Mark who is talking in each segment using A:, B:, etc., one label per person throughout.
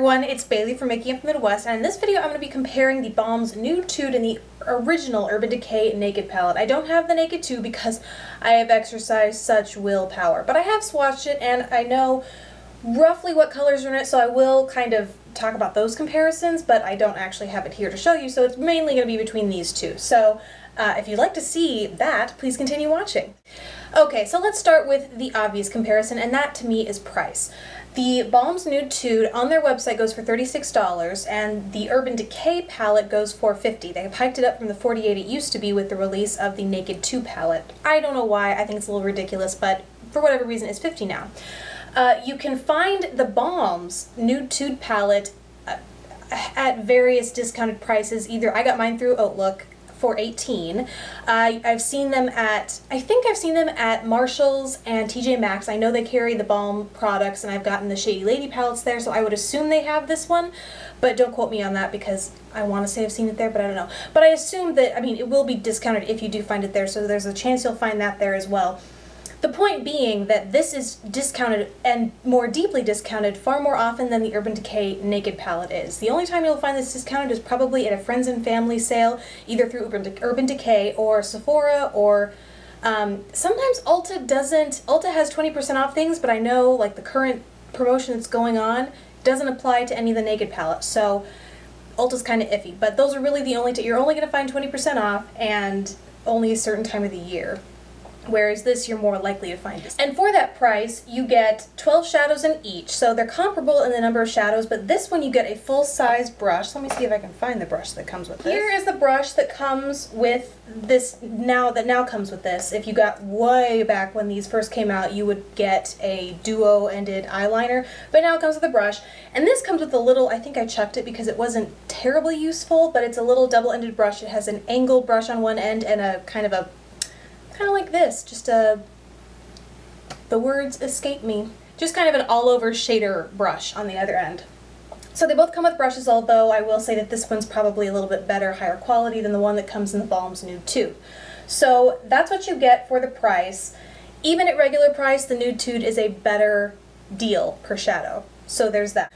A: everyone, it's Bailey from Making Up the Midwest, and in this video I'm going to be comparing the Balm's Nude Tude and the original Urban Decay Naked palette. I don't have the Naked 2 because I have exercised such willpower, but I have swatched it and I know roughly what colors are in it, so I will kind of talk about those comparisons, but I don't actually have it here to show you, so it's mainly going to be between these two. So if you'd like to see that, please continue watching. Okay, so let's start with the obvious comparison, and that to me is price. The Balm's Nude Tude on their website goes for $36, and the Urban Decay palette goes for $50. They have hiked it up from the $48 it used to be with the release of the Naked 2 palette. I don't know why, I think it's a little ridiculous, but for whatever reason it's $50 now. You can find the Balm's Nude Tude palette at various discounted prices. Either I got mine through Outlook for $18. I've seen them at, I think I've seen them at Marshall's and TJ Maxx. I know they carry the Balm products, and I've gotten the Shady Lady palettes there, so I would assume they have this one, but don't quote me on that because I want to say I've seen it there, but I don't know. But I assume that, I mean, it will be discounted if you do find it there, so there's a chance you'll find that there as well. The point being that this is discounted, and more deeply discounted, far more often than the Urban Decay Naked palette is. The only time you'll find this discounted is probably at a friends and family sale, either through Urban Decay or Sephora, or sometimes Ulta doesn't. Ulta has 20% off things, but I know like the current promotion that's going on doesn't apply to any of the Naked palettes, so Ulta's kind of iffy. But those are really the only you're only going to find 20% off, and only a certain time of the year. Whereas this, you're more likely to find this. And for that price, you get 12 shadows in each, so they're comparable in the number of shadows, but this one you get a full-size brush. Let me see if I can find the brush that comes with this. Here is the brush that comes with this, that now comes with this. If you got way back when these first came out, you would get a duo-ended eyeliner, but now it comes with a brush. And this comes with a little, I think I chucked it because it wasn't terribly useful, but it's a little double-ended brush. It has an angled brush on one end and a kind of like this, just the words escape me. Just kind of an all-over shader brush on the other end. So they both come with brushes, although I will say that this one's probably a little bit better, higher quality than the one that comes in the Balm's Nude Tude. So that's what you get for the price. Even at regular price, the Nude Tude is a better deal per shadow. So there's that.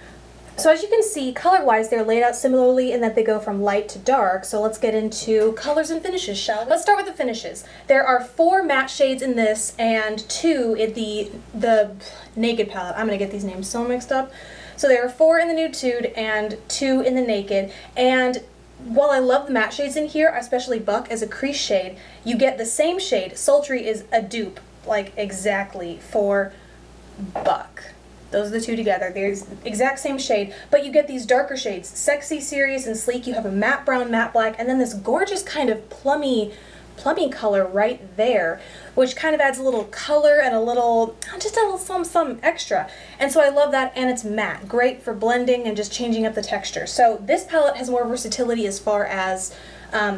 A: So as you can see, color-wise, they're laid out similarly in that they go from light to dark. So let's get into colors and finishes, shall we? Let's start with the finishes. There are 4 matte shades in this and 2 in the Naked palette. I'm going to get these names so mixed up. So there are 4 in the Nude Tude and 2 in the Naked. And while I love the matte shades in here, especially Buck as a crease shade, you get the same shade. Sultry is a dupe, like exactly, for Buck. Those are the two together. They're the exact same shade, but you get these darker shades. Sexy, serious, and sleek. You have a matte brown, matte black, and then this gorgeous kind of plummy color right there, which kind of adds a little color and a little, just a little some extra. And so I love that, and it's matte. Great for blending and just changing up the texture. So this palette has more versatility as far as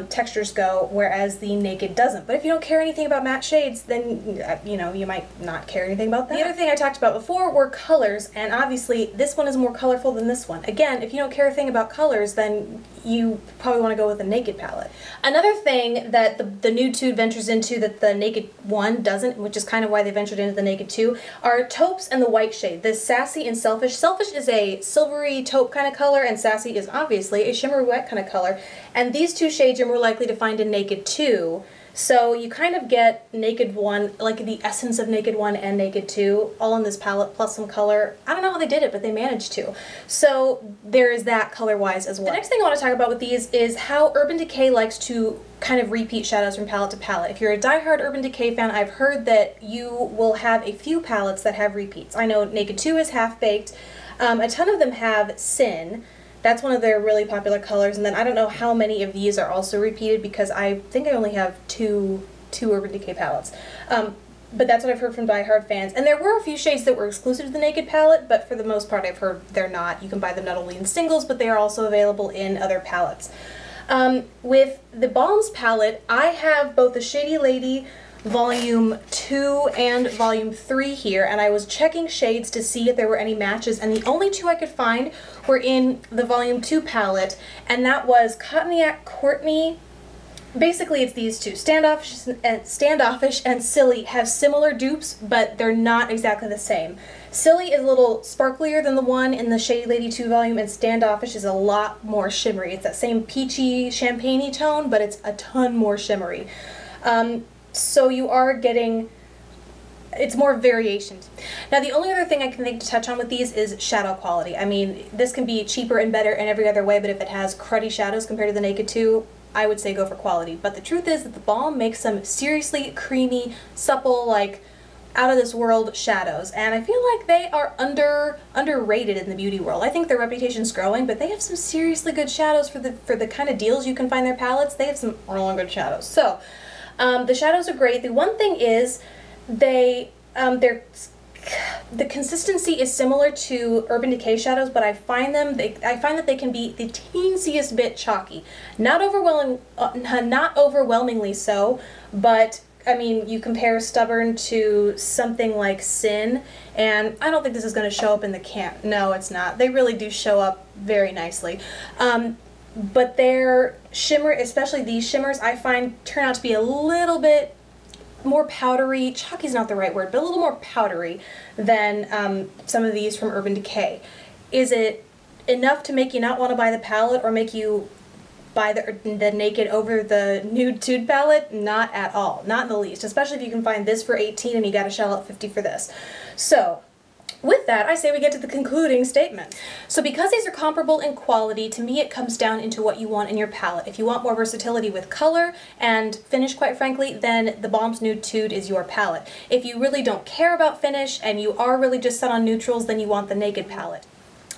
A: textures go, whereas the Naked doesn't. But if you don't care anything about matte shades, then you know, you might not care anything about that. The other thing I talked about before were colors, and obviously this one is more colorful than this one. Again, if you don't care a thing about colors, then you probably want to go with the Naked palette. Another thing that the Nude Tude ventures into that the Naked 1 doesn't, which is kind of why they ventured into the Naked 2, are taupes and the white shade. This Sassy and Selfish. Selfish is a silvery taupe kind of color, and Sassy is obviously a shimmery wet kind of color. And these two shades you're more likely to find in Naked 2. So you kind of get Naked 1, like the essence of Naked 1 and Naked 2, all in this palette, plus some color. I don't know how they did it, but they managed to. So there is that color-wise as well. The next thing I want to talk about with these is how Urban Decay likes to kind of repeat shadows from palette to palette. If you're a die-hard Urban Decay fan, I've heard that you will have a few palettes that have repeats. I know Naked 2 is Half-Baked. A ton of them have Sin. That's one of their really popular colors, and then I don't know how many of these are also repeated because I think I only have two Urban Decay palettes. But that's what I've heard from die-hard fans. And there were a few shades that were exclusive to the Naked palette, but for the most part I've heard they're not. You can buy them not only in singles, but they are also available in other palettes. With the Balm's palette, I have both the Shady Lady Volume 2 and Volume 3 here, and I was checking shades to see if there were any matches, and the only 2 I could find were in the Volume 2 palette, and that was Cognac Courtney Basically, it's these two. Standoffish and Silly have similar dupes, but they're not exactly the same. Silly is a little sparklier than the one in the Shady Lady 2 volume, and Standoffish is a lot more shimmery. It's that same peachy, champagne-y tone, but it's a ton more shimmery. So you are getting... it's more variations. Now, the only other thing I can think to touch on with these is shadow quality. I mean, this can be cheaper and better in every other way, but if it has cruddy shadows compared to the Naked 2, I would say go for quality. But the truth is that the balm makes some seriously creamy, supple, like out-of-this-world shadows, and I feel like they are underrated in the beauty world. I think their reputation's growing, but they have some seriously good shadows for the kind of deals you can find their palettes. They have some really good shadows. So, the shadows are great. The one thing is, the consistency is similar to Urban Decay shadows, but I find that they can be the teensiest bit chalky. Not overwhelmingly so, but I mean, you compare Stubborn to something like Sin, and I don't think this is going to show up in the can. No, it's not. They really do show up very nicely. But their shimmer, especially these shimmers, I find turn out to be a little bit more powdery. Chalky's not the right word, but a little more powdery than some of these from Urban Decay. Is it enough to make you not want to buy the palette or make you buy the Naked over the Nude Tude palette? Not at all. Not in the least. Especially if you can find this for $18 and you gotta shell out $50 for this. So, with that, I say we get to the concluding statement. So because these are comparable in quality, to me it comes down into what you want in your palette. If you want more versatility with color and finish, quite frankly, then the Balm's Nude Tude is your palette. If you really don't care about finish and you are really just set on neutrals, then you want the Naked palette.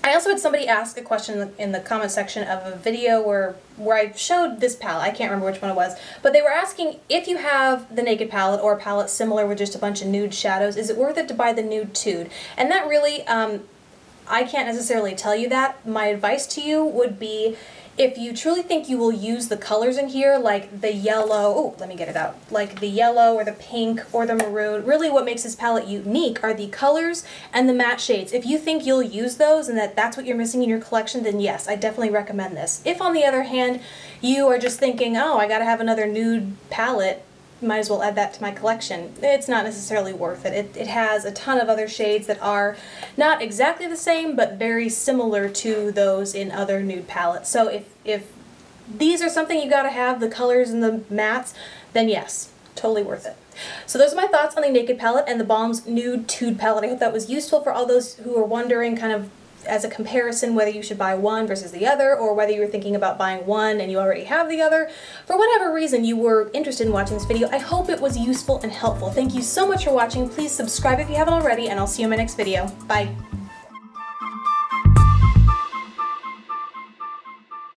A: I also had somebody ask a question in the comment section of a video where I showed this palette. I can't remember which one it was, but they were asking if you have the Naked palette or a palette similar with just a bunch of nude shadows, is it worth it to buy the Nude Tude? And that really, I can't necessarily tell you that. My advice to you would be, if you truly think you will use the colors in here, like the yellow, oh, let me get it out, like the yellow or the pink or the maroon, really what makes this palette unique are the colors and the matte shades. If you think you'll use those and that's what you're missing in your collection, then yes, I definitely recommend this. If on the other hand, you are just thinking, oh, I gotta have another nude palette, might as well add that to my collection, it's not necessarily worth it. It has a ton of other shades that are not exactly the same, but very similar to those in other nude palettes. So if these are something you gotta have, the colors and the mattes, then yes, totally worth it. So those are my thoughts on the Naked palette and the Balm's Nude Tude palette. I hope that was useful for all those who are wondering kind of as a comparison whether you should buy one versus the other, or whether you're thinking about buying one and you already have the other. For whatever reason you were interested in watching this video, I hope it was useful and helpful. Thank you so much for watching. Please subscribe if you haven't already, and I'll see you in my next video. Bye!